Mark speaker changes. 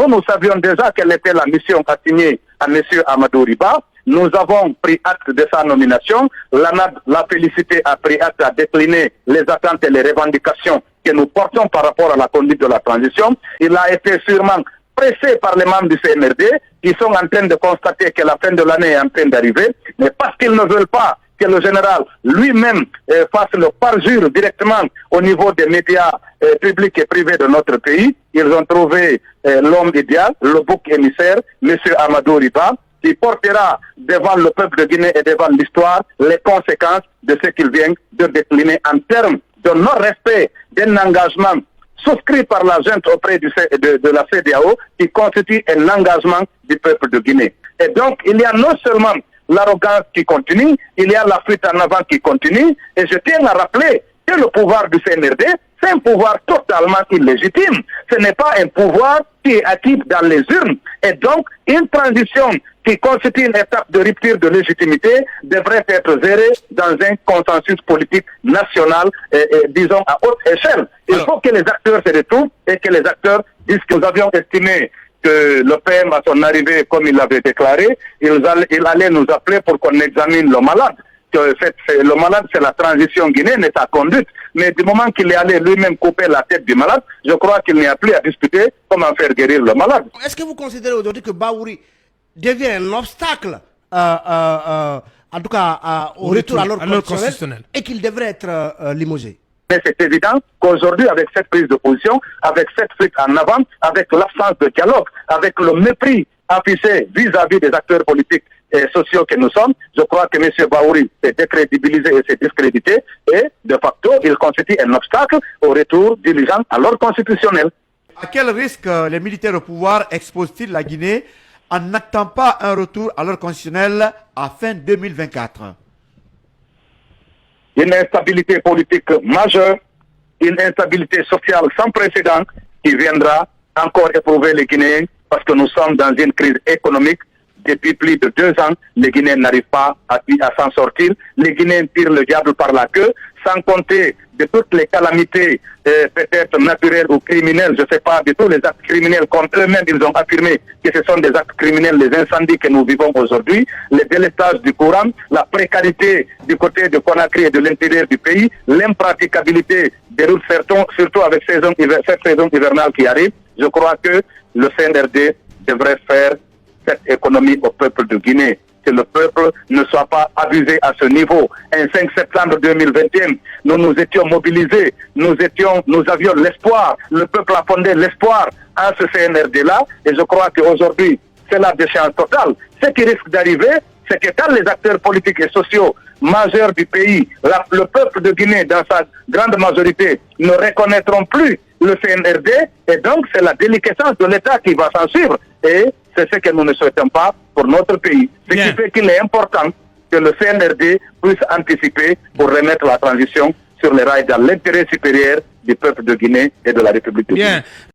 Speaker 1: nous savions déjà quelle était la mission assignée à M. Amadou Riba. Nous avons pris acte de sa nomination. L'ANAD l'a félicité, a pris acte à décliner les attentes et les revendications que nous portons par rapport à la conduite de la transition. Il a été sûrement pressé par les membres du CNRD qui sont en train de constater que la fin de l'année est en train d'arriver, mais parce qu'ils ne veulent pas que le général lui-même fasse le parjure directement au niveau des médias publics et privés de notre pays, ils ont trouvé l'homme idéal, le bouc émissaire, M. Amadou Riba, qui portera devant le peuple de Guinée et devant l'histoire les conséquences de ce qu'il vient de décliner en termes de non-respect d'un engagement souscrit par la junte auprès de la CEDEAO qui constitue un engagement du peuple de Guinée. Et donc, il y a non seulement l'arrogance qui continue, il y a la fuite en avant qui continue, et je tiens à rappeler que le pouvoir du CNRD, c'est un pouvoir totalement illégitime. Ce n'est pas un pouvoir qui est acquis dans les urnes. Et donc, une transition qui constitue une étape de rupture de légitimité devrait être gérée dans un consensus politique national, disons à haute échelle. Il faut que les acteurs se retrouvent et que les acteurs disent que nous avions estimé que le PM, à son arrivée, comme il l'avait déclaré, il allait nous appeler pour qu'on examine le malade. Le malade, c'est la transition guinéenne et sa conduite. Mais du moment qu'il est allé lui-même couper la tête du malade, je crois qu'il n'y a plus à discuter comment faire guérir le malade.
Speaker 2: Est-ce que vous considérez aujourd'hui que Bahouri devient un obstacle, en tout cas, au retour à l'ordre constitutionnel et qu'il devrait être limogé?
Speaker 1: Mais c'est évident qu'aujourd'hui, avec cette prise de position, avec cette fuite en avant, avec l'absence de dialogue, avec le mépris affiché vis-à-vis des acteurs politiques et sociaux que nous sommes, je crois que M. Bahouri s'est décrédibilisé et s'est discrédité et, de facto, il constitue un obstacle au retour diligent à l'ordre constitutionnel.
Speaker 3: À quel risque les militaires au pouvoir exposent-ils la Guinée en n'actant pas un retour à l'ordre constitutionnel à fin 2024?
Speaker 1: Une instabilité politique majeure, une instabilité sociale sans précédent qui viendra encore éprouver les Guinéens parce que nous sommes dans une crise économique. Depuis plus de 2 ans, les Guinéens n'arrivent pas à s'en sortir. Les Guinéens tirent le diable par la queue, sans compter de toutes les calamités, peut-être naturelles ou criminelles, je ne sais pas, de tous les actes criminels contre eux-mêmes, ils ont affirmé que ce sont des actes criminels, les incendies que nous vivons aujourd'hui, les délestages du courant, la précarité du côté de Conakry et de l'intérieur du pays, l'impraticabilité des routes, surtout avec cette saison hivernale qui arrive. Je crois que le CNRD devrait faire cette économie au peuple de Guinée, que le peuple ne soit pas abusé à ce niveau. Un 5 septembre 2021, nous nous étions mobilisés, nous avions l'espoir, le peuple a fondé l'espoir en ce CNRD-là, et je crois qu'aujourd'hui, c'est la déchéance totale. Ce qui risque d'arriver, c'est que quand les acteurs politiques et sociaux majeurs du pays, le peuple de Guinée, dans sa grande majorité, ne reconnaîtront plus le CNRD, et donc c'est la déliquescence de l'État qui va s'en suivre. Et c'est ce que nous ne souhaitons pas pour notre pays. Ce qui fait qu'il est important que le CNRD puisse anticiper pour remettre la transition sur les rails dans l'intérêt supérieur du peuple de Guinée et de la République de Guinée.